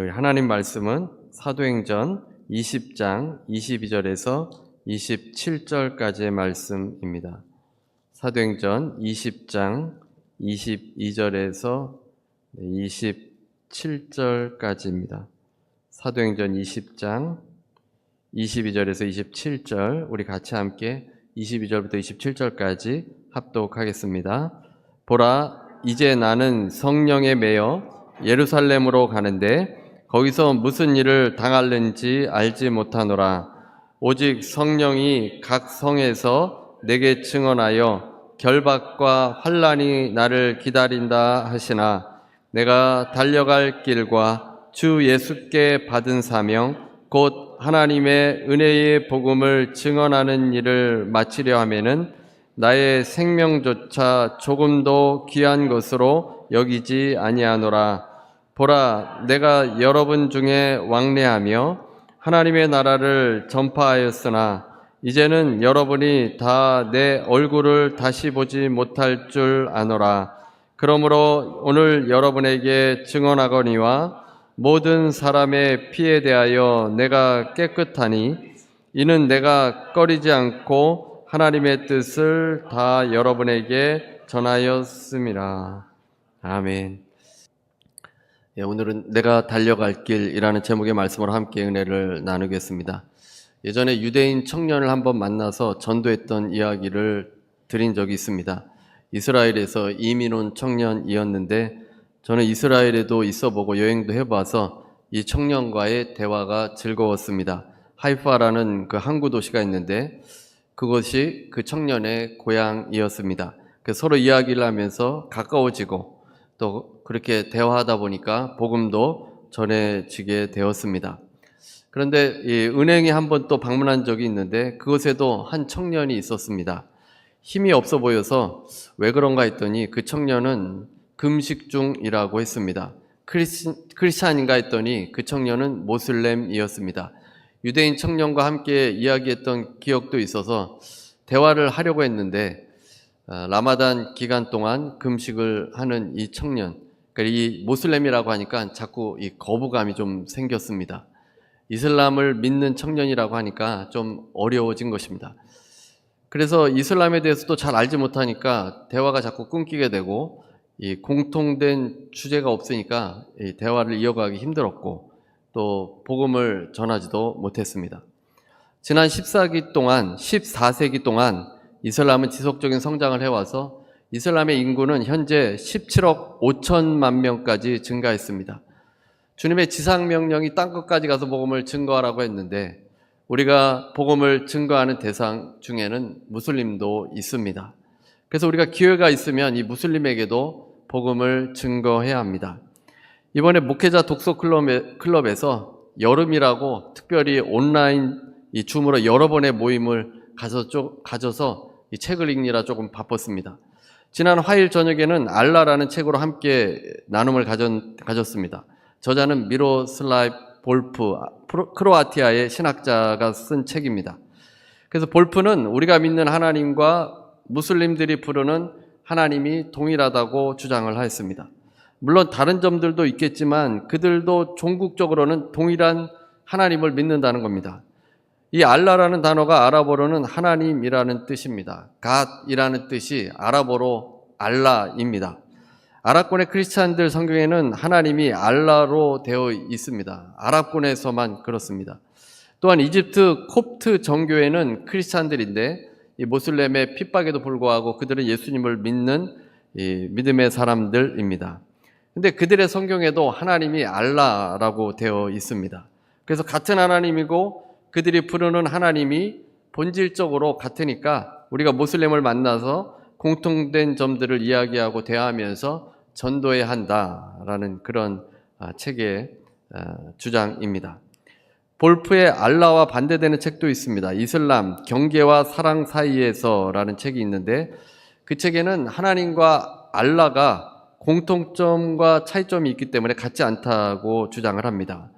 우리 하나님 말씀은 사도행전 20장 22절에서 27절까지의 말씀입니다. 사도행전 20장 22절에서 27절까지입니다. 사도행전 20장 22절에서 27절, 우리 같이 함께 22절부터 27절까지 합독하겠습니다. 보라, 이제 나는 성령에 매여 예루살렘으로 가는데 거기서 무슨 일을 당할는지 알지 못하노라. 오직 성령이 각 성에서 내게 증언하여 결박과 환난이 나를 기다린다 하시나, 내가 달려갈 길과 주 예수께 받은 사명 곧 하나님의 은혜의 복음을 증언하는 일을 마치려 하면은 나의 생명조차 조금도 귀한 것으로 여기지 아니하노라. 보라, 내가 여러분 중에 왕래하며 하나님의 나라를 전파하였으나 이제는 여러분이 다 내 얼굴을 다시 보지 못할 줄 아노라. 그러므로 오늘 여러분에게 증언하거니와 모든 사람의 피에 대하여 내가 깨끗하니, 이는 내가 꺼리지 않고 하나님의 뜻을 다 여러분에게 전하였음이라. 아멘. 오늘은 내가 달려갈 길이라는 제목의 말씀으로 함께 은혜를 나누겠습니다. 예전에 유대인 청년을 한번 만나서 전도했던 이야기를 드린 적이 있습니다. 이스라엘에서 이민 온 청년이었는데 저는 이스라엘에도 있어보고 여행도 해봐서 이 청년과의 대화가 즐거웠습니다. 하이파라는 그 항구 도시가 있는데 그것이 그 청년의 고향이었습니다. 그래서 서로 이야기를 하면서 가까워지고 또 그렇게 대화하다 보니까 복음도 전해지게 되었습니다. 그런데 이 은행에 한번 또 방문한 적이 있는데 그곳에도 한 청년이 있었습니다. 힘이 없어 보여서 왜 그런가 했더니 그 청년은 금식 중이라고 했습니다. 크리스찬인가 했더니 그 청년은 모슬렘이었습니다. 유대인 청년과 함께 이야기했던 기억도 있어서 대화를 하려고 했는데 라마단 기간 동안 금식을 하는 이 청년, 그러니까 이 모슬렘이라고 하니까 자꾸 이 거부감이 좀 생겼습니다. 이슬람을 믿는 청년이라고 하니까 좀 어려워진 것입니다. 그래서 이슬람에 대해서도 잘 알지 못하니까 대화가 자꾸 끊기게 되고 이 공통된 주제가 없으니까 이 대화를 이어가기 힘들었고 또 복음을 전하지도 못했습니다. 지난 14세기 동안 이슬람은 지속적인 성장을 해와서 이슬람의 인구는 현재 17억 5천만 명까지 증가했습니다. 주님의 지상명령이 땅끝까지 가서 복음을 증거하라고 했는데 우리가 복음을 증거하는 대상 중에는 무슬림도 있습니다. 그래서 우리가 기회가 있으면 이 무슬림에게도 복음을 증거해야 합니다. 이번에 목회자 독서 클럽에서 여름이라고 특별히 온라인 이 줌으로 여러 번의 모임을 가져서 이 책을 읽느라 조금 바빴습니다. 지난 화요일 저녁에는 알라라는 책으로 함께 나눔을 가졌습니다. 저자는 미로슬라이프 볼프, 크로아티아의 신학자가 쓴 책입니다. 그래서 볼프는 우리가 믿는 하나님과 무슬림들이 부르는 하나님이 동일하다고 주장을 하였습니다. 물론 다른 점들도 있겠지만 그들도 종국적으로는 동일한 하나님을 믿는다는 겁니다. 이 알라라는 단어가 아랍어로는 하나님이라는 뜻입니다. 갓이라는 뜻이 아랍어로 알라입니다. 아랍권의 크리스찬들 성경에는 하나님이 알라로 되어 있습니다. 아랍권에서만 그렇습니다. 또한 이집트 콥트 정교회는 크리스찬들인데 이 모슬렘의 핍박에도 불구하고 그들은 예수님을 믿는 이 믿음의 사람들입니다. 근데 그들의 성경에도 하나님이 알라라고 되어 있습니다. 그래서 같은 하나님이고 그들이 부르는 하나님이 본질적으로 같으니까 우리가 모슬렘을 만나서 공통된 점들을 이야기하고 대화하면서 전도해야 한다라는 그런 책의 주장입니다. 볼프의 알라와 반대되는 책도 있습니다. 이슬람, 경계와 사랑 사이에서라는 책이 있는데 그 책에는 하나님과 알라가 공통점과 차이점이 있기 때문에 같지 않다고 주장을 합니다.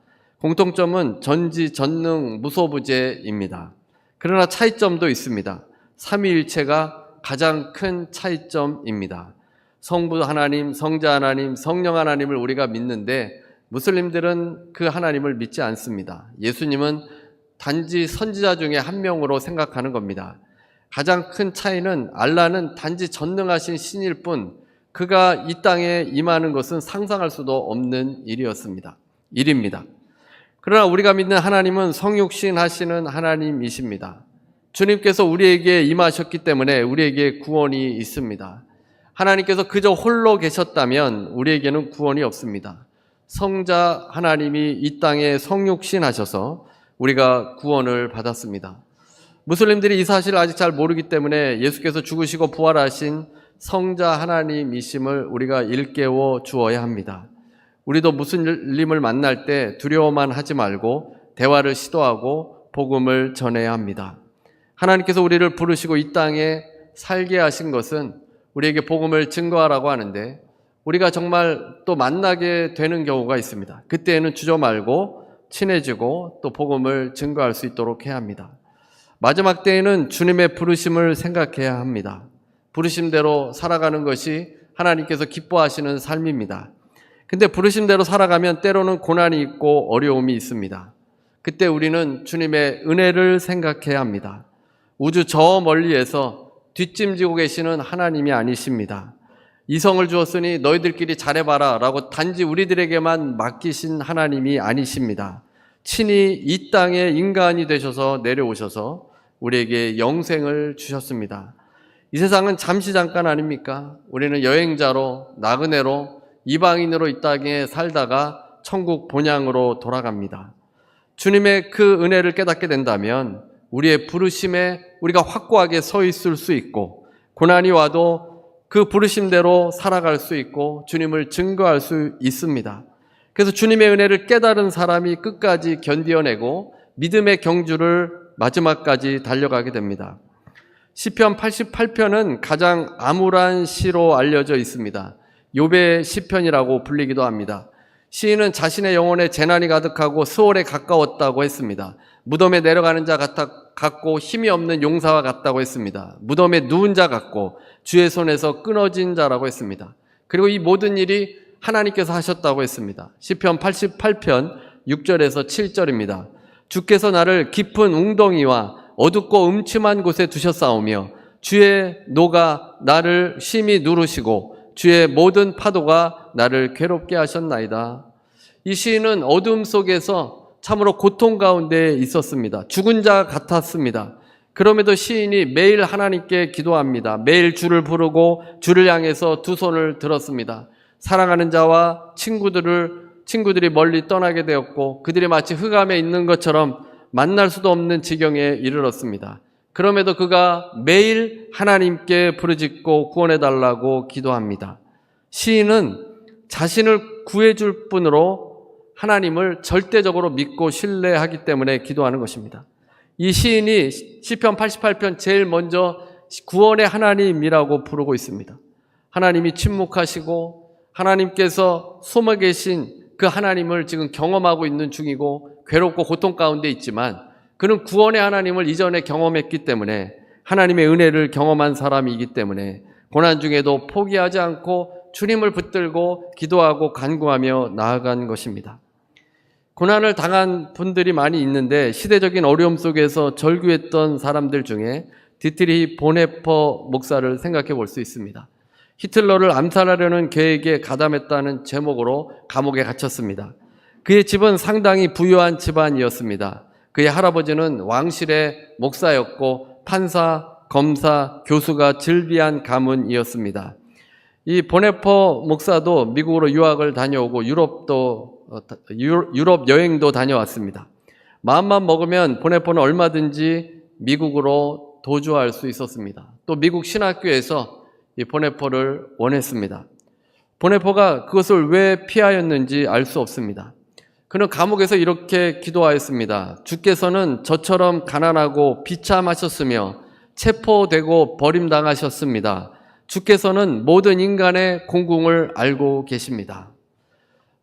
공통점은 전지전능 무소부재입니다. 그러나 차이점도 있습니다. 삼위일체가 가장 큰 차이점입니다. 성부 하나님, 성자 하나님, 성령 하나님을 우리가 믿는데 무슬림들은 그 하나님을 믿지 않습니다. 예수님은 단지 선지자 중에 한 명으로 생각하는 겁니다. 가장 큰 차이는 알라는 단지 전능하신 신일 뿐 그가 이 땅에 임하는 것은 상상할 수도 없는 일입니다. 그러나 우리가 믿는 하나님은 성육신 하시는 하나님이십니다. 주님께서 우리에게 임하셨기 때문에 우리에게 구원이 있습니다. 하나님께서 그저 홀로 계셨다면 우리에게는 구원이 없습니다. 성자 하나님이 이 땅에 성육신 하셔서 우리가 구원을 받았습니다. 무슬림들이 이 사실을 아직 잘 모르기 때문에 예수께서 죽으시고 부활하신 성자 하나님이심을 우리가 일깨워 주어야 합니다. 우리도 무슬림을 만날 때 두려워만 하지 말고 대화를 시도하고 복음을 전해야 합니다. 하나님께서 우리를 부르시고 이 땅에 살게 하신 것은 우리에게 복음을 증거하라고 하는데 우리가 정말 또 만나게 되는 경우가 있습니다. 그때에는 주저 말고 친해지고 또 복음을 증거할 수 있도록 해야 합니다. 마지막 때에는 주님의 부르심을 생각해야 합니다. 부르심대로 살아가는 것이 하나님께서 기뻐하시는 삶입니다. 근데 부르심대로 살아가면 때로는 고난이 있고 어려움이 있습니다. 그때 우리는 주님의 은혜를 생각해야 합니다. 우주 저 멀리에서 뒷짐지고 계시는 하나님이 아니십니다. 이성을 주었으니 너희들끼리 잘해봐라 라고 단지 우리들에게만 맡기신 하나님이 아니십니다. 친히 이 땅에 인간이 되셔서 내려오셔서 우리에게 영생을 주셨습니다. 이 세상은 잠시 잠깐 아닙니까? 우리는 여행자로 나그네로 이방인으로 이 땅에 살다가 천국 본향으로 돌아갑니다. 주님의 그 은혜를 깨닫게 된다면 우리의 부르심에 우리가 확고하게 서 있을 수 있고 고난이 와도 그 부르심대로 살아갈 수 있고 주님을 증거할 수 있습니다. 그래서 주님의 은혜를 깨달은 사람이 끝까지 견디어내고 믿음의 경주를 마지막까지 달려가게 됩니다. 시편 88편은 가장 암울한 시로 알려져 있습니다. 욥의 시편이라고 불리기도 합니다. 시인은 자신의 영혼에 재난이 가득하고 수월에 가까웠다고 했습니다. 무덤에 내려가는 자 같고 힘이 없는 용사와 같다고 했습니다. 무덤에 누운 자 같고 주의 손에서 끊어진 자라고 했습니다. 그리고 이 모든 일이 하나님께서 하셨다고 했습니다. 시편 88편 6절에서 7절입니다. 주께서 나를 깊은 웅덩이와 어둡고 음침한 곳에 두셨사오며 주의 노가 나를 심히 누르시고 주의 모든 파도가 나를 괴롭게 하셨나이다. 이 시인은 어둠 속에서 참으로 고통 가운데 있었습니다. 죽은 자 같았습니다. 그럼에도 시인이 매일 하나님께 기도합니다. 매일 주를 부르고 주를 향해서 두 손을 들었습니다. 사랑하는 자와 친구들이 멀리 떠나게 되었고 그들이 마치 흑암에 있는 것처럼 만날 수도 없는 지경에 이르렀습니다. 그럼에도 그가 매일 하나님께 부르짖고 구원해달라고 기도합니다. 시인은 자신을 구해줄 분으로 하나님을 절대적으로 믿고 신뢰하기 때문에 기도하는 것입니다. 이 시인이 시편 88편 제일 먼저 구원의 하나님이라고 부르고 있습니다. 하나님이 침묵하시고 하나님께서 숨어 계신 그 하나님을 지금 경험하고 있는 중이고 괴롭고 고통 가운데 있지만 그는 구원의 하나님을 이전에 경험했기 때문에 하나님의 은혜를 경험한 사람이기 때문에 고난 중에도 포기하지 않고 주님을 붙들고 기도하고 간구하며 나아간 것입니다. 고난을 당한 분들이 많이 있는데 시대적인 어려움 속에서 절규했던 사람들 중에 디트리히 보네퍼 목사를 생각해 볼 수 있습니다. 히틀러를 암살하려는 계획에 가담했다는 제목으로 감옥에 갇혔습니다. 그의 집은 상당히 부유한 집안이었습니다. 그의 할아버지는 왕실의 목사였고 판사, 검사, 교수가 즐비한 가문이었습니다. 이 보네퍼 목사도 미국으로 유학을 다녀오고 유럽 여행도 다녀왔습니다. 마음만 먹으면 보네퍼는 얼마든지 미국으로 도주할 수 있었습니다. 또 미국 신학교에서 이 보네퍼를 원했습니다. 보네퍼가 그것을 왜 피하였는지 알 수 없습니다. 그는 감옥에서 이렇게 기도하였습니다. 주께서는 저처럼 가난하고 비참하셨으며 체포되고 버림당하셨습니다. 주께서는 모든 인간의 공궁을 알고 계십니다.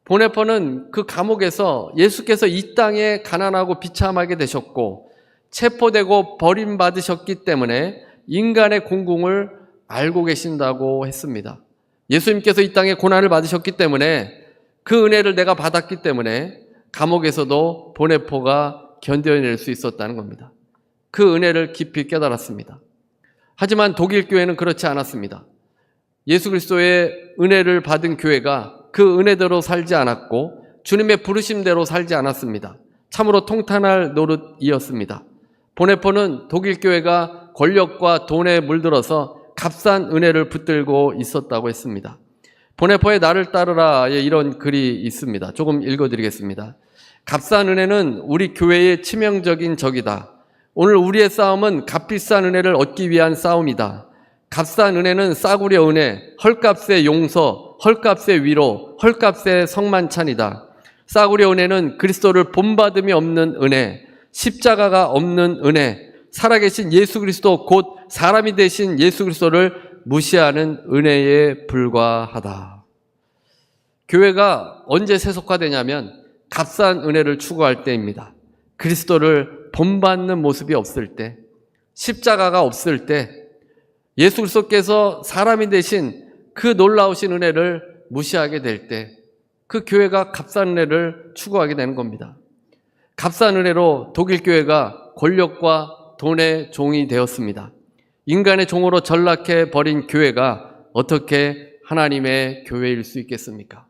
보네퍼는 그 감옥에서 예수께서 이 땅에 가난하고 비참하게 되셨고 체포되고 버림받으셨기 때문에 인간의 공궁을 알고 계신다고 했습니다. 예수님께서 이 땅에 고난을 받으셨기 때문에 그 은혜를 내가 받았기 때문에 감옥에서도 보네포가 견뎌낼 수 있었다는 겁니다. 그 은혜를 깊이 깨달았습니다. 하지만 독일 교회는 그렇지 않았습니다. 예수 그리스도의 은혜를 받은 교회가 그 은혜대로 살지 않았고 주님의 부르심대로 살지 않았습니다. 참으로 통탄할 노릇이었습니다. 보네포는 독일 교회가 권력과 돈에 물들어서 값싼 은혜를 붙들고 있었다고 했습니다. 보네포의 나를 따르라에 이런 글이 있습니다. 조금 읽어드리겠습니다. 값싼 은혜는 우리 교회의 치명적인 적이다. 오늘 우리의 싸움은 값비싼 은혜를 얻기 위한 싸움이다. 값싼 은혜는 싸구려 은혜, 헐값의 용서, 헐값의 위로, 헐값의 성만찬이다. 싸구려 은혜는 그리스도를 본받음이 없는 은혜, 십자가가 없는 은혜, 살아계신 예수 그리스도 곧 사람이 되신 예수 그리스도를 무시하는 은혜에 불과하다. 교회가 언제 세속화되냐면 값싼 은혜를 추구할 때입니다. 그리스도를 본받는 모습이 없을 때, 십자가가 없을 때, 예수 그리스도께서 사람이 되신 그 놀라우신 은혜를 무시하게 될 때, 그 교회가 값싼 은혜를 추구하게 되는 겁니다. 값싼 은혜로 독일 교회가 권력과 돈의 종이 되었습니다. 인간의 종으로 전락해 버린 교회가 어떻게 하나님의 교회일 수 있겠습니까?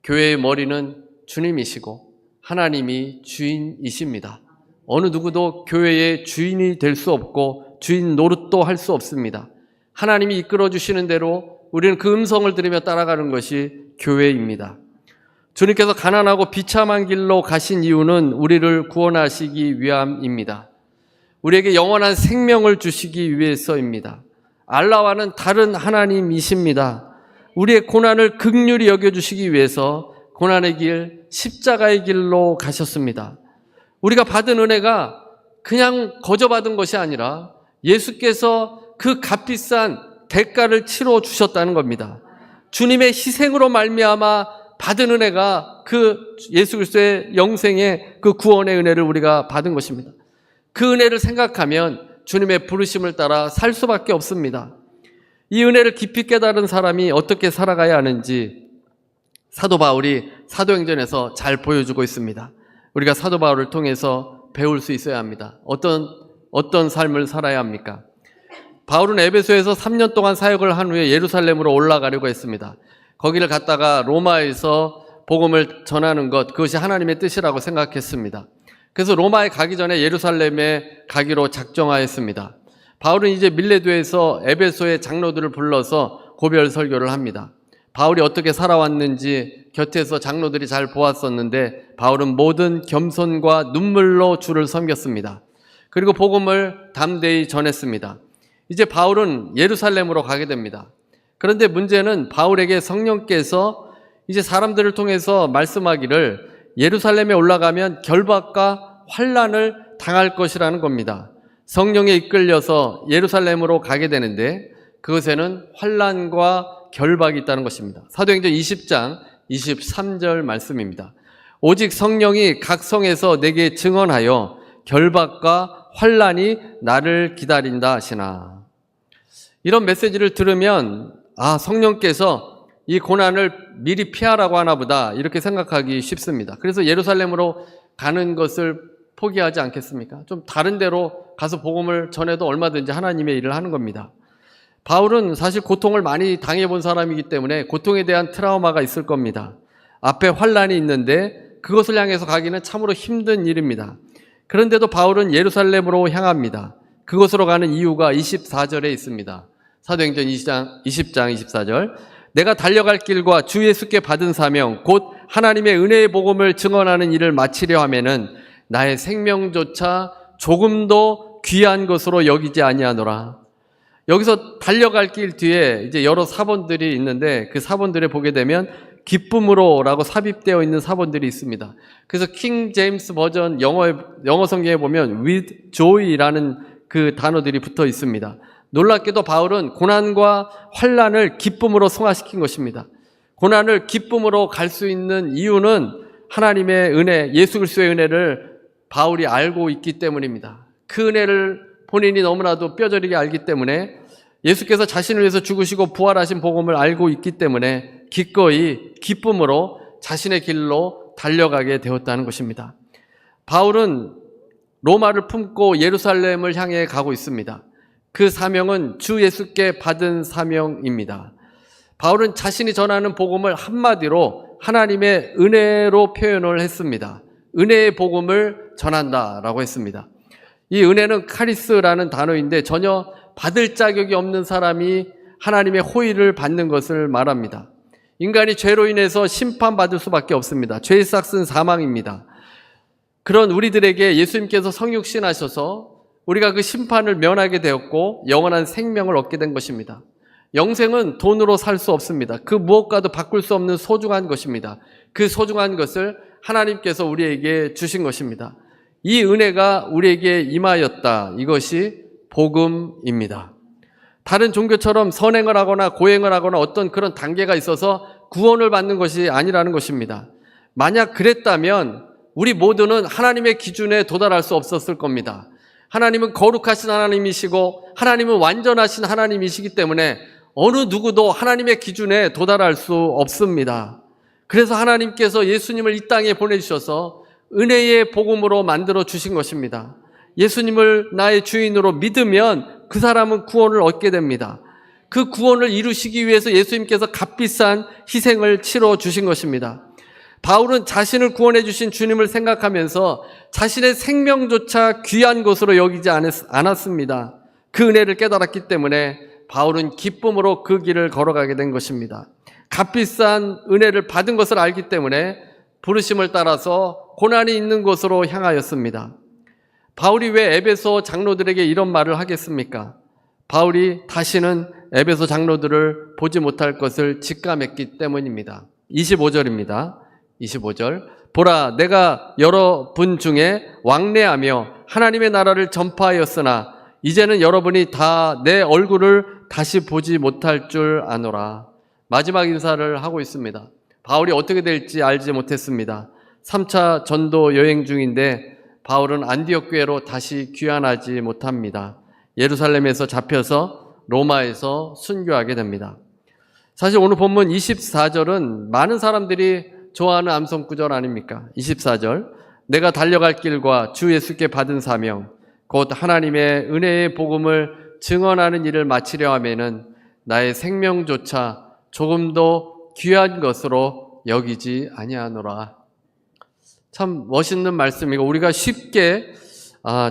교회의 머리는 주님이시고 하나님이 주인이십니다. 어느 누구도 교회의 주인이 될 수 없고 주인 노릇도 할 수 없습니다. 하나님이 이끌어 주시는 대로 우리는 그 음성을 들으며 따라가는 것이 교회입니다. 주님께서 가난하고 비참한 길로 가신 이유는 우리를 구원하시기 위함입니다. 우리에게 영원한 생명을 주시기 위해서입니다. 알라와는 다른 하나님이십니다. 우리의 고난을 긍휼히 여겨주시기 위해서 고난의 길, 십자가의 길로 가셨습니다. 우리가 받은 은혜가 그냥 거저 받은 것이 아니라 예수께서 그 값비싼 대가를 치러 주셨다는 겁니다. 주님의 희생으로 말미암아 받은 은혜가 그 예수 그리스도의 영생의 그 구원의 은혜를 우리가 받은 것입니다. 그 은혜를 생각하면 주님의 부르심을 따라 살 수밖에 없습니다. 이 은혜를 깊이 깨달은 사람이 어떻게 살아가야 하는지 사도 바울이 사도행전에서 잘 보여주고 있습니다. 우리가 사도 바울을 통해서 배울 수 있어야 합니다. 어떤 삶을 살아야 합니까? 바울은 에베소에서 3년 동안 사역을 한 후에 예루살렘으로 올라가려고 했습니다. 거기를 갔다가 로마에서 복음을 전하는 것, 그것이 하나님의 뜻이라고 생각했습니다. 그래서 로마에 가기 전에 예루살렘에 가기로 작정하였습니다. 바울은 이제 밀레도에서 에베소의 장로들을 불러서 고별 설교를 합니다. 바울이 어떻게 살아왔는지 곁에서 장로들이 잘 보았었는데 바울은 모든 겸손과 눈물로 주를 섬겼습니다. 그리고 복음을 담대히 전했습니다. 이제 바울은 예루살렘으로 가게 됩니다. 그런데 문제는 바울에게 성령께서 이제 사람들을 통해서 말씀하기를 예루살렘에 올라가면 결박과 환난을 당할 것이라는 겁니다. 성령에 이끌려서 예루살렘으로 가게 되는데 그것에는 환난과 결박이 있다는 것입니다. 사도행전 20장 23절 말씀입니다. 오직 성령이 각 성에서 내게 증언하여 결박과 환난이 나를 기다린다 하시나. 이런 메시지를 들으면 성령께서 이 고난을 미리 피하라고 하나 보다 이렇게 생각하기 쉽습니다. 그래서 예루살렘으로 가는 것을 포기하지 않겠습니까? 좀 다른 데로 가서 복음을 전해도 얼마든지 하나님의 일을 하는 겁니다. 바울은 사실 고통을 많이 당해본 사람이기 때문에 고통에 대한 트라우마가 있을 겁니다. 앞에 환난이 있는데 그것을 향해서 가기는 참으로 힘든 일입니다. 그런데도 바울은 예루살렘으로 향합니다. 그곳으로 가는 이유가 24절에 있습니다. 사도행전 20장 24절. 내가 달려갈 길과 주 예수께 받은 사명 곧 하나님의 은혜의 복음을 증언하는 일을 마치려 하면은 나의 생명조차 조금도 귀한 것으로 여기지 아니하노라. 여기서 달려갈 길 뒤에 이제 여러 사본들이 있는데 그 사본들에 보게 되면 기쁨으로라고 삽입되어 있는 사본들이 있습니다. 그래서 킹 제임스 버전 영어 성경에 보면 with joy라는 그 단어들이 붙어 있습니다. 놀랍게도 바울은 고난과 환난을 기쁨으로 승화시킨 것입니다. 고난을 기쁨으로 갈 수 있는 이유는 하나님의 은혜, 예수 그리스도의 은혜를 바울이 알고 있기 때문입니다. 그 은혜를 본인이 너무나도 뼈저리게 알기 때문에 예수께서 자신을 위해서 죽으시고 부활하신 복음을 알고 있기 때문에 기꺼이 기쁨으로 자신의 길로 달려가게 되었다는 것입니다. 바울은 로마를 품고 예루살렘을 향해 가고 있습니다. 그 사명은 주 예수께 받은 사명입니다. 바울은 자신이 전하는 복음을 한마디로 하나님의 은혜로 표현을 했습니다. 은혜의 복음을 전한다라고 했습니다. 이 은혜는 카리스라는 단어인데 전혀 받을 자격이 없는 사람이 하나님의 호의를 받는 것을 말합니다. 인간이 죄로 인해서 심판받을 수밖에 없습니다. 죄의 삭은 사망입니다. 그런 우리들에게 예수님께서 성육신하셔서 우리가 그 심판을 면하게 되었고 영원한 생명을 얻게 된 것입니다. 영생은 돈으로 살 수 없습니다. 그 무엇과도 바꿀 수 없는 소중한 것입니다. 그 소중한 것을 하나님께서 우리에게 주신 것입니다. 이 은혜가 우리에게 임하였다. 이것이 복음입니다. 다른 종교처럼 선행을 하거나 고행을 하거나 어떤 그런 단계가 있어서 구원을 받는 것이 아니라는 것입니다. 만약 그랬다면 우리 모두는 하나님의 기준에 도달할 수 없었을 겁니다. 하나님은 거룩하신 하나님이시고 하나님은 완전하신 하나님이시기 때문에 어느 누구도 하나님의 기준에 도달할 수 없습니다. 그래서 하나님께서 예수님을 이 땅에 보내주셔서 은혜의 복음으로 만들어 주신 것입니다. 예수님을 나의 주인으로 믿으면 그 사람은 구원을 얻게 됩니다. 그 구원을 이루시기 위해서 예수님께서 값비싼 희생을 치러 주신 것입니다. 바울은 자신을 구원해 주신 주님을 생각하면서 자신의 생명조차 귀한 것으로 여기지 않았습니다. 그 은혜를 깨달았기 때문에 바울은 기쁨으로 그 길을 걸어가게 된 것입니다. 값비싼 은혜를 받은 것을 알기 때문에 부르심을 따라서 고난이 있는 곳으로 향하였습니다. 바울이 왜 에베소 장로들에게 이런 말을 하겠습니까? 바울이 다시는 에베소 장로들을 보지 못할 것을 직감했기 때문입니다. 25절입니다. 25절. 보라, 내가 여러분 중에 왕래하며 하나님의 나라를 전파하였으나 이제는 여러분이 다 내 얼굴을 다시 보지 못할 줄 아노라. 마지막 인사를 하고 있습니다. 바울이 어떻게 될지 알지 못했습니다. 3차 전도 여행 중인데 바울은 안디옥 교회로 다시 귀환하지 못합니다. 예루살렘에서 잡혀서 로마에서 순교하게 됩니다. 사실 오늘 본문 24절은 많은 사람들이 좋아하는 암송 구절 아닙니까? 24절. 내가 달려갈 길과 주 예수께 받은 사명 곧 하나님의 은혜의 복음을 증언하는 일을 마치려 하면은 나의 생명조차 조금도 귀한 것으로 여기지 아니하노라. 참 멋있는 말씀이고 우리가 쉽게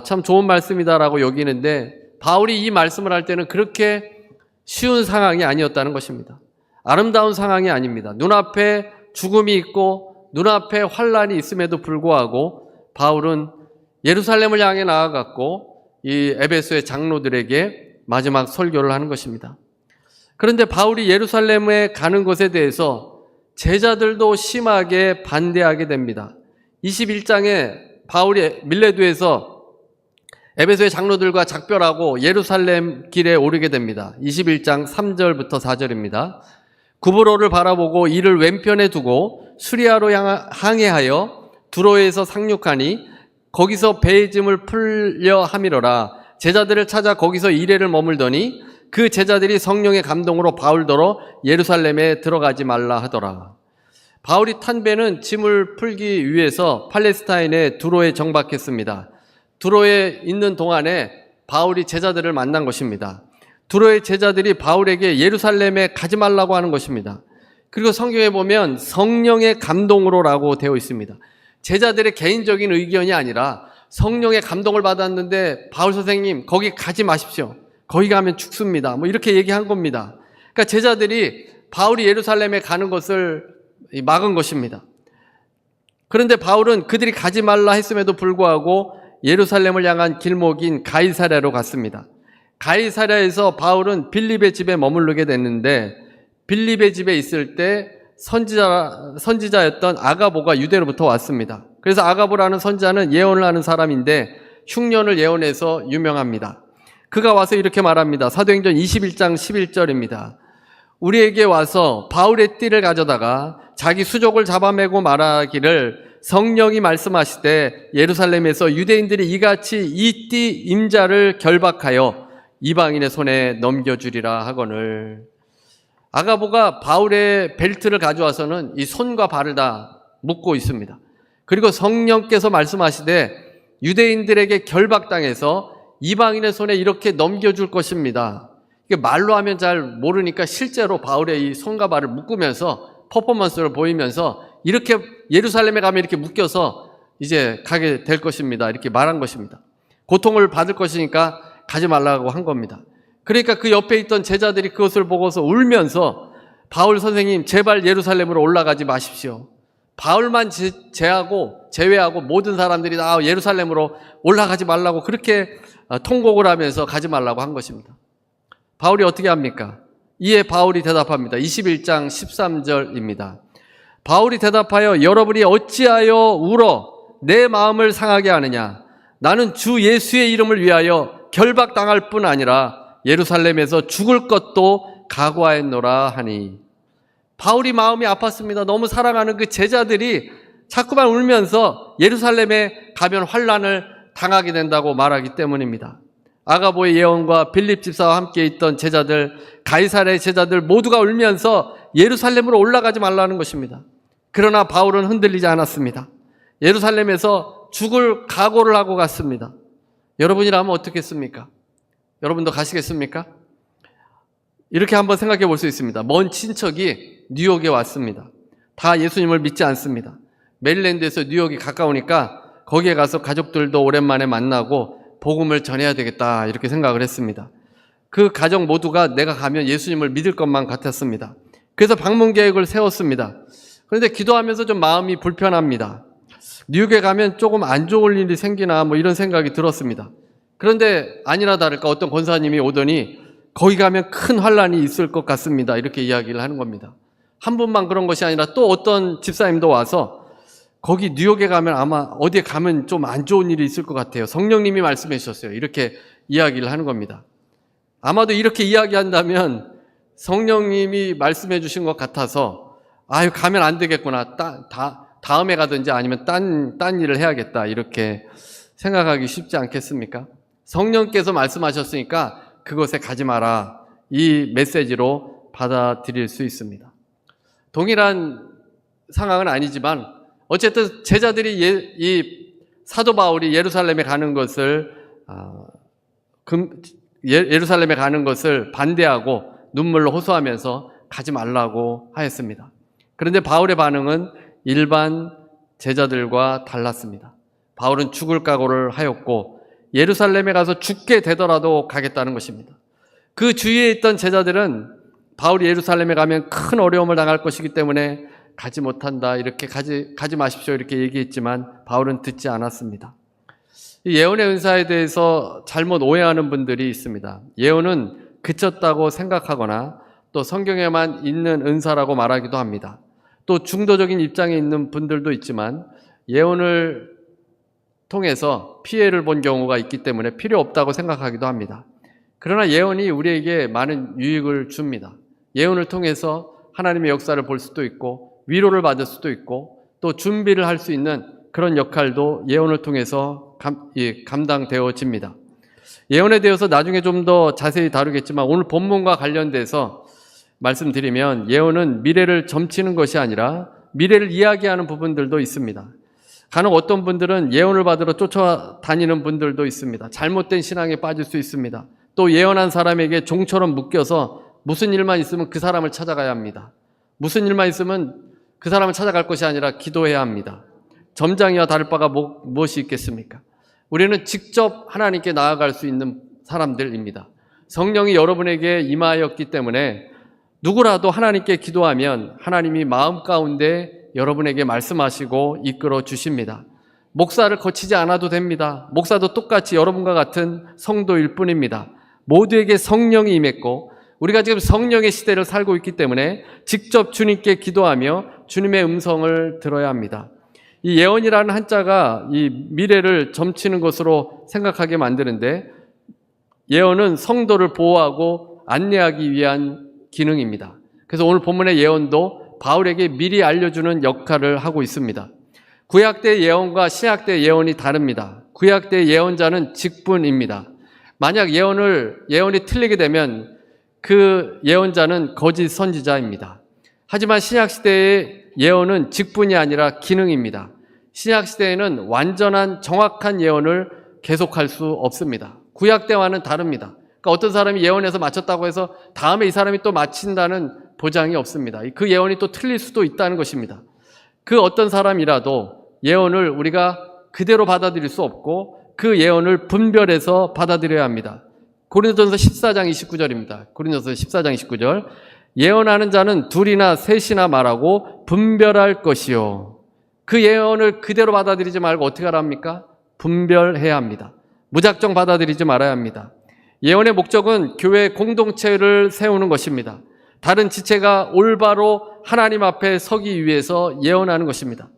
참 좋은 말씀이다라고 여기는데 바울이 이 말씀을 할 때는 그렇게 쉬운 상황이 아니었다는 것입니다. 아름다운 상황이 아닙니다. 눈앞에 죽음이 있고 눈앞에 환란이 있음에도 불구하고 바울은 예루살렘을 향해 나아갔고 이 에베소의 장로들에게 마지막 설교를 하는 것입니다. 그런데 바울이 예루살렘에 가는 것에 대해서 제자들도 심하게 반대하게 됩니다. 21장에 바울이 밀레도에서 에베소의 장로들과 작별하고 예루살렘 길에 오르게 됩니다. 21장 3절부터 4절입니다. 구브로를 바라보고 이를 왼편에 두고 수리아로 항해하여 두로에서 상륙하니 거기서 배의 짐을 풀려 함이로라. 제자들을 찾아 거기서 이레를 머물더니 그 제자들이 성령의 감동으로 바울더러 예루살렘에 들어가지 말라 하더라. 바울이 탄 배는 짐을 풀기 위해서 팔레스타인의 두로에 정박했습니다. 두로에 있는 동안에 바울이 제자들을 만난 것입니다. 두로의 제자들이 바울에게 예루살렘에 가지 말라고 하는 것입니다. 그리고 성경에 보면 성령의 감동으로라고 되어 있습니다. 제자들의 개인적인 의견이 아니라 성령의 감동을 받았는데 바울 선생님 거기 가지 마십시오. 거기 가면 죽습니다. 뭐 이렇게 얘기한 겁니다. 그러니까 제자들이 바울이 예루살렘에 가는 것을 막은 것입니다. 그런데 바울은 그들이 가지 말라 했음에도 불구하고 예루살렘을 향한 길목인 가이사랴로 갔습니다. 가이사랴에서 바울은 빌립의 집에 머무르게 됐는데 빌립의 집에 있을 때 선지자였던 아가보가 유대로부터 왔습니다. 그래서 아가보라는 선지자는 예언을 하는 사람인데 흉년을 예언해서 유명합니다. 그가 와서 이렇게 말합니다. 사도행전 21장 11절입니다. 우리에게 와서 바울의 띠를 가져다가 자기 수족을 잡아매고 말하기를 성령이 말씀하시되 예루살렘에서 유대인들이 이같이 이 띠 임자를 결박하여 이방인의 손에 넘겨주리라 하거늘. 아가보가 바울의 벨트를 가져와서는 이 손과 발을 다 묶고 있습니다. 그리고 성령께서 말씀하시되 유대인들에게 결박당해서 이방인의 손에 이렇게 넘겨줄 것입니다. 이게 말로 하면 잘 모르니까 실제로 바울의 이 손과 발을 묶으면서 퍼포먼스를 보이면서 이렇게 예루살렘에 가면 이렇게 묶여서 이제 가게 될 것입니다. 이렇게 말한 것입니다. 고통을 받을 것이니까 가지 말라고 한 겁니다. 그러니까 그 옆에 있던 제자들이 그것을 보고서 울면서 바울 선생님 제발 예루살렘으로 올라가지 마십시오. 바울만 제외하고 모든 사람들이 다 예루살렘으로 올라가지 말라고 그렇게 통곡을 하면서 가지 말라고 한 것입니다. 바울이 어떻게 합니까? 이에 바울이 대답합니다. 21장 13절입니다. 바울이 대답하여 여러분이 어찌하여 울어 내 마음을 상하게 하느냐? 나는 주 예수의 이름을 위하여 결박당할 뿐 아니라 예루살렘에서 죽을 것도 각오하였노라 하니. 바울이 마음이 아팠습니다. 너무 사랑하는 그 제자들이 자꾸만 울면서 예루살렘에 가면 환난을 당하게 된다고 말하기 때문입니다. 아가보의 예언과 빌립 집사와 함께 있던 제자들, 가이사랴의 제자들 모두가 울면서 예루살렘으로 올라가지 말라는 것입니다. 그러나 바울은 흔들리지 않았습니다. 예루살렘에서 죽을 각오를 하고 갔습니다. 여러분이라면 어떻겠습니까? 여러분도 가시겠습니까? 이렇게 한번 생각해 볼 수 있습니다. 먼 친척이 뉴욕에 왔습니다. 다 예수님을 믿지 않습니다. 메릴랜드에서 뉴욕이 가까우니까 거기에 가서 가족들도 오랜만에 만나고 복음을 전해야 되겠다 이렇게 생각을 했습니다. 그 가족 모두가 내가 가면 예수님을 믿을 것만 같았습니다. 그래서 방문 계획을 세웠습니다. 그런데 기도하면서 좀 마음이 불편합니다. 뉴욕에 가면 조금 안 좋을 일이 생기나 이런 생각이 들었습니다. 그런데 아니나 다를까 어떤 권사님이 오더니 거기 가면 큰 환난이 있을 것 같습니다. 이렇게 이야기를 하는 겁니다. 한 분만 그런 것이 아니라 또 어떤 집사님도 와서 거기 뉴욕에 가면 아마 어디에 가면 좀 안 좋은 일이 있을 것 같아요. 성령님이 말씀해 주셨어요. 이렇게 이야기를 하는 겁니다. 아마도 이렇게 이야기한다면 성령님이 말씀해 주신 것 같아서 가면 안 되겠구나. 다음에 가든지 아니면 딴 일을 해야겠다. 이렇게 생각하기 쉽지 않겠습니까? 성령께서 말씀하셨으니까 그곳에 가지 마라. 이 메시지로 받아들일 수 있습니다. 동일한 상황은 아니지만 어쨌든 제자들이 이 사도 바울이 예루살렘에 가는 것을 예루살렘에 가는 것을 반대하고 눈물로 호소하면서 가지 말라고 하였습니다. 그런데 바울의 반응은 일반 제자들과 달랐습니다. 바울은 죽을 각오를 하였고 예루살렘에 가서 죽게 되더라도 가겠다는 것입니다. 그 주위에 있던 제자들은 바울이 예루살렘에 가면 큰 어려움을 당할 것이기 때문에 가지 못한다, 이렇게 가지 마십시오 이렇게 얘기했지만 바울은 듣지 않았습니다. 이 예언의 은사에 대해서 잘못 오해하는 분들이 있습니다. 예언은 그쳤다고 생각하거나 또 성경에만 있는 은사라고 말하기도 합니다. 또 중도적인 입장에 있는 분들도 있지만 예언을 통해서 피해를 본 경우가 있기 때문에 필요 없다고 생각하기도 합니다. 그러나 예언이 우리에게 많은 유익을 줍니다. 예언을 통해서 하나님의 역사를 볼 수도 있고 위로를 받을 수도 있고 또 준비를 할 수 있는 그런 역할도 예언을 통해서 감당되어집니다. 예언에 대해서 나중에 좀 더 자세히 다루겠지만 오늘 본문과 관련돼서 말씀드리면 예언은 미래를 점치는 것이 아니라 미래를 이야기하는 부분들도 있습니다. 간혹 어떤 분들은 예언을 받으러 쫓아다니는 분들도 있습니다. 잘못된 신앙에 빠질 수 있습니다. 또 예언한 사람에게 종처럼 묶여서 무슨 일만 있으면 그 사람을 찾아가야 합니다. 무슨 일만 있으면 그 사람을 찾아갈 것이 아니라 기도해야 합니다. 점장이와 다를 바가 무엇이 있겠습니까? 우리는 직접 하나님께 나아갈 수 있는 사람들입니다. 성령이 여러분에게 임하였기 때문에 누구라도 하나님께 기도하면 하나님이 마음 가운데 여러분에게 말씀하시고 이끌어 주십니다. 목사를 거치지 않아도 됩니다. 목사도 똑같이 여러분과 같은 성도일 뿐입니다. 모두에게 성령이 임했고 우리가 지금 성령의 시대를 살고 있기 때문에 직접 주님께 기도하며 주님의 음성을 들어야 합니다. 이 예언이라는 한자가 이 미래를 점치는 것으로 생각하게 만드는데 예언은 성도를 보호하고 안내하기 위한 기능입니다. 그래서 오늘 본문의 예언도 바울에게 미리 알려주는 역할을 하고 있습니다. 구약대 예언과 신약대 예언이 다릅니다. 구약대 예언자는 직분입니다. 만약 예언이 틀리게 되면 그 예언자는 거짓 선지자입니다. 하지만 신약시대의 예언은 직분이 아니라 기능입니다. 신약시대에는 완전한 정확한 예언을 계속할 수 없습니다. 구약 때와는 다릅니다. 그러니까 어떤 사람이 예언해서 마쳤다고 해서 다음에 이 사람이 또 마친다는 보장이 없습니다. 그 예언이 또 틀릴 수도 있다는 것입니다. 그 어떤 사람이라도 예언을 우리가 그대로 받아들일 수 없고 그 예언을 분별해서 받아들여야 합니다. 고린도전서 14장 29절입니다. 고린도전서 14장 29절. 예언하는 자는 둘이나 셋이나 말하고 분별할 것이요. 그 예언을 그대로 받아들이지 말고 어떻게 하라 합니까? 분별해야 합니다. 무작정 받아들이지 말아야 합니다. 예언의 목적은 교회 공동체를 세우는 것입니다. 다른 지체가 올바로 하나님 앞에 서기 위해서 예언하는 것입니다.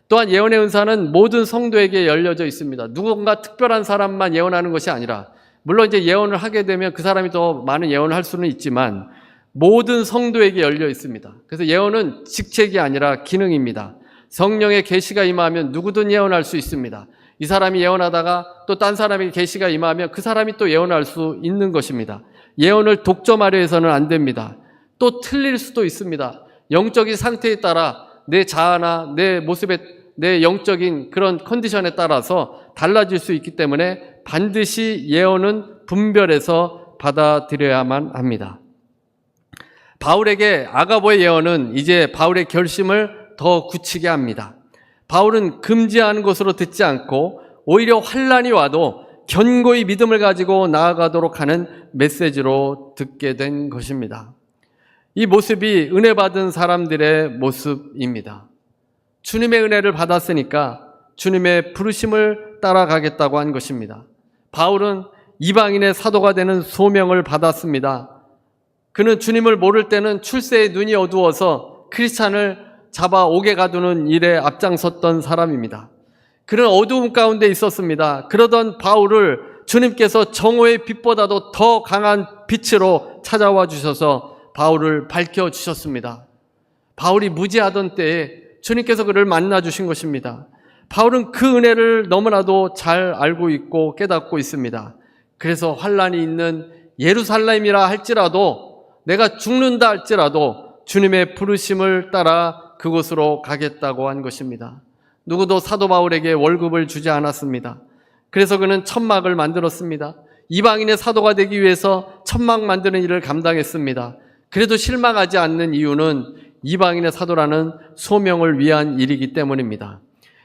또한 예언의 은사는 모든 성도에게 열려져 있습니다. 누군가 특별한 사람만 예언하는 것이 아니라, 물론 이제 예언을 하게 되면 그 사람이 더 많은 예언을 할 수는 있지만 모든 성도에게 열려 있습니다. 그래서 예언은 직책이 아니라 기능입니다. 성령의 계시가 임하면 누구든 예언할 수 있습니다. 이 사람이 예언하다가 또 딴 사람에게 계시가 임하면 그 사람이 또 예언할 수 있는 것입니다. 예언을 독점하려 해서는 안 됩니다. 또 틀릴 수도 있습니다. 영적인 상태에 따라 내 자아나 내 모습에, 내 영적인 그런 컨디션에 따라서 달라질 수 있기 때문에 반드시 예언은 분별해서 받아들여야만 합니다. 바울에게 아가보의 예언은 이제 바울의 결심을 더 굳히게 합니다. 바울은 금지하는 것으로 듣지 않고 오히려 환난이 와도 견고히 믿음을 가지고 나아가도록 하는 메시지로 듣게 된 것입니다. 이 모습이 은혜 받은 사람들의 모습입니다. 주님의 은혜를 받았으니까 주님의 부르심을 따라가겠다고 한 것입니다. 바울은 이방인의 사도가 되는 소명을 받았습니다. 그는 주님을 모를 때는 출세의 눈이 어두워서 크리스찬을 잡아 옥에 가두는 일에 앞장섰던 사람입니다. 그는 어두움 가운데 있었습니다. 그러던 바울을 주님께서 정오의 빛보다도 더 강한 빛으로 찾아와 주셔서 바울을 밝혀주셨습니다. 바울이 무지하던 때에 주님께서 그를 만나 주신 것입니다. 바울은 그 은혜를 너무나도 잘 알고 있고 깨닫고 있습니다. 그래서 환난이 있는 예루살렘이라 할지라도, 내가 죽는다 할지라도 주님의 부르심을 따라 그곳으로 가겠다고 한 것입니다. 누구도 사도 바울에게 월급을 주지 않았습니다. 그래서 그는 천막을 만들었습니다. 이방인의 사도가 되기 위해서 천막 만드는 일을 감당했습니다. 그래도 실망하지 않는 이유는 이방인의 사도라는 소명을 위한 일이기 때문입니다.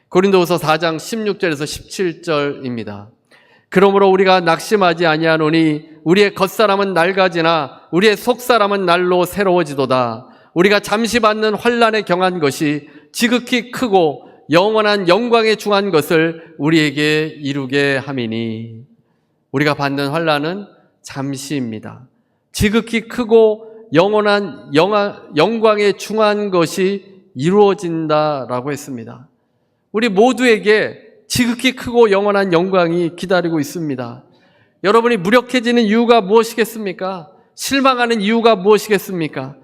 고린도후서 4장 16절에서 17절입니다. 그러므로 우리가 낙심하지 아니하노니 우리의 겉사람은 낡아지나 우리의 속사람은 날로 새로워지도다. 우리가 잠시 받는 환난에 경한 것이 지극히 크고 영원한 영광에 중한 것을 우리에게 이루게 함이니. 우리가 받는 환난은 잠시입니다. 지극히 크고 영원한 영광에 중한 것이 이루어진다라고 했습니다. 우리 모두에게 지극히 크고 영원한 영광이 기다리고 있습니다. 여러분이 무력해지는 이유가 무엇이겠습니까? 실망하는 이유가 무엇이겠습니까?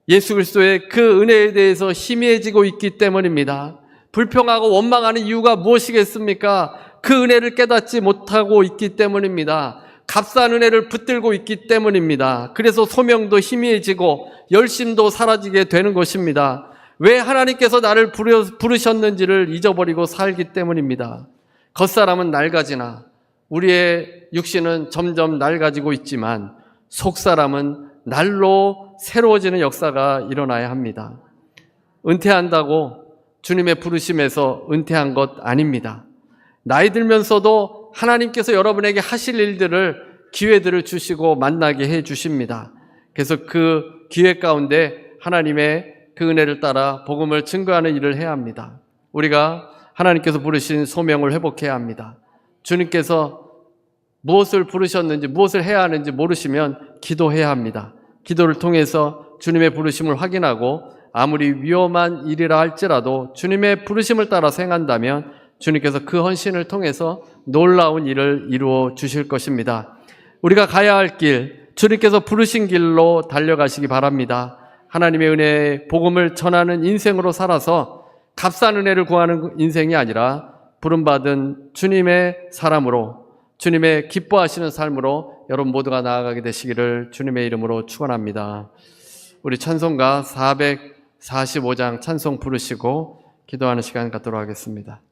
예수 그리스도의 그 은혜에 대해서 희미해지고 있기 때문입니다. 불평하고 원망하는 이유가 무엇이겠습니까? 그 은혜를 깨닫지 못하고 있기 때문입니다. 값싼 은혜를 붙들고 있기 때문입니다. 그래서 소명도 희미해지고 열심도 사라지게 되는 것입니다. 왜 하나님께서 나를 부르셨는지를 잊어버리고 살기 때문입니다. 겉사람은 낡아지나 우리의 육신은 점점 낡아지고 있지만 속사람은 날로 새로워지는 역사가 일어나야 합니다. 은퇴한다고 주님의 부르심에서 은퇴한 것 아닙니다. 나이 들면서도 하나님께서 여러분에게 하실 일들을, 기회들을 주시고 만나게 해 주십니다. 그래서 그 기회 가운데 하나님의 그 은혜를 따라 복음을 증거하는 일을 해야 합니다. 우리가 하나님께서 부르신 소명을 회복해야 합니다. 주님께서 무엇을 부르셨는지, 무엇을 해야 하는지 모르시면 기도해야 합니다. 기도를 통해서 주님의 부르심을 확인하고 아무리 위험한 일이라 할지라도 주님의 부르심을 따라 행한다면 주님께서 그 헌신을 통해서 놀라운 일을 이루어 주실 것입니다. 우리가 가야 할 길, 주님께서 부르신 길로 달려가시기 바랍니다. 하나님의 은혜의 복음을 전하는 인생으로 살아서 값싼 은혜를 구하는 인생이 아니라 부름받은 주님의 사람으로 주님의 기뻐하시는 삶으로 여러분 모두가 나아가게 되시기를 주님의 이름으로 축원합니다. 우리 찬송가 445장 찬송 부르시고 기도하는 시간 갖도록 하겠습니다.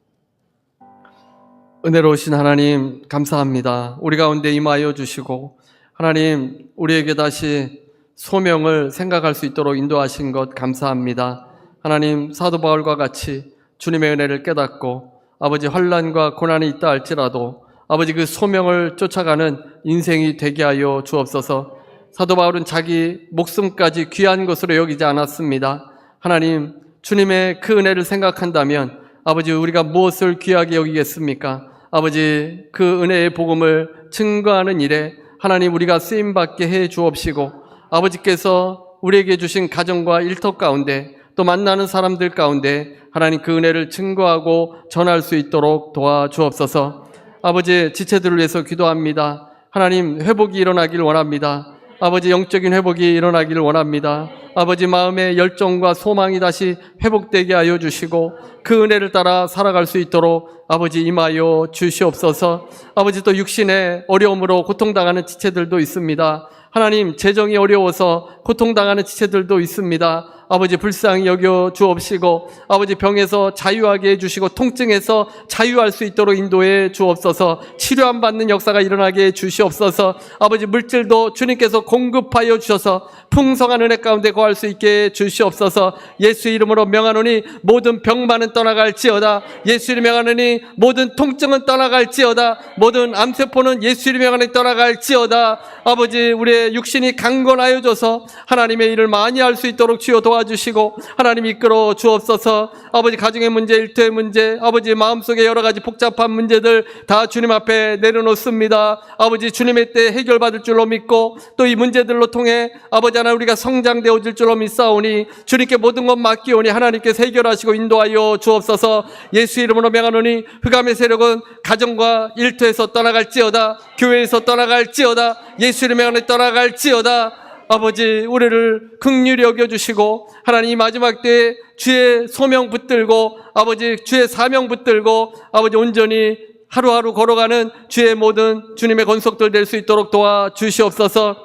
은혜로우신 하나님 감사합니다. 우리 가운데 임하여 주시고 하나님 우리에게 다시 소명을 생각할 수 있도록 인도하신 것 감사합니다. 하나님 사도 바울과 같이 주님의 은혜를 깨닫고 아버지 환난과 고난이 있다 할지라도 아버지 그 소명을 쫓아가는 인생이 되게 하여 주옵소서. 사도 바울은 자기 목숨까지 귀한 것으로 여기지 않았습니다. 하나님 주님의 그 은혜를 생각한다면 아버지 우리가 무엇을 귀하게 여기겠습니까? 아버지 그 은혜의 복음을 증거하는 일에 하나님 우리가 쓰임받게 해 주옵시고 아버지께서 우리에게 주신 가정과 일터 가운데 또 만나는 사람들 가운데 하나님 그 은혜를 증거하고 전할 수 있도록 도와주옵소서. 아버지 지체들을 위해서 기도합니다. 하나님 회복이 일어나길 원합니다. 아버지 영적인 회복이 일어나길 원합니다. 아버지 마음의 열정과 소망이 다시 회복되게 하여 주시고 그 은혜를 따라 살아갈 수 있도록 아버지 임하여 주시옵소서. 아버지 또 육신의 어려움으로 고통당하는 지체들도 있습니다. 하나님 재정이 어려워서 고통당하는 지체들도 있습니다. 아버지 불쌍히 여겨 주옵시고 아버지 병에서 자유하게 해주시고 통증에서 자유할 수 있도록 인도해 주옵소서. 치료함 받는 역사가 일어나게 해 주시옵소서. 아버지 물질도 주님께서 공급하여 주셔서 풍성한 은혜 가운데 거할 수 있게 해 주시옵소서. 예수 이름으로 명하노니 모든 병만은 떠나갈지어다. 예수 이름 명하노니 모든 통증은 떠나갈지어다. 모든 암세포는 예수 이름 명하노니 떠나갈지어다. 아버지 우리의 육신이 강건하여 줘서 하나님의 일을 많이 할 수 있도록 주여 도와주시고 하나님 이끌어 주옵소서. 아버지 가정의 문제, 일터의 문제, 아버지 마음속에 여러 가지 복잡한 문제들 다 주님 앞에 내려놓습니다. 아버지 주님의 때 해결받을 줄로 믿고 또 이 문제들로 통해 아버지 하나님 우리가 성장되어질 줄로 믿사오니 주님께 모든 것 맡기오니 하나님께서 해결하시고 인도하여 주옵소서. 예수 이름으로 명하노니 흑암의 세력은 가정과 일터에서 떠나갈지어다. 교회에서 떠나갈지어다. 예수 이름으로 명하노니 떠나갈지어다. 아버지 우리를 긍휼히 여겨주시고 하나님 이 마지막 때에 주의 소명 붙들고 아버지 주의 사명 붙들고 아버지 온전히 하루하루 걸어가는 주의 모든 주님의 권속들 될 수 있도록 도와주시옵소서.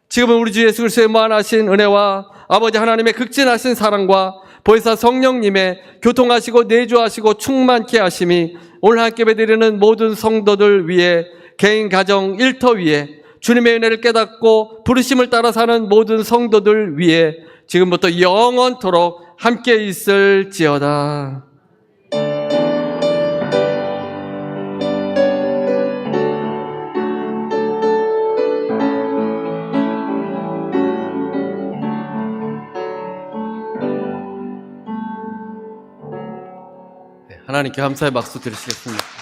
지금은 우리 주 예수 그리스도의 무한하신 은혜와 아버지 하나님의 극진하신 사랑과 보혜사 성령님의 교통하시고 내주하시고 충만케 하심이 오늘 함께 예배드리는 모든 성도들 위해 개인 가정 일터 위에 주님의 은혜를 깨닫고 부르심을 따라 사는 모든 성도들 위해 지금부터 영원토록 함께 있을지어다. 하나님께 감사의 박수 드리시겠습니다.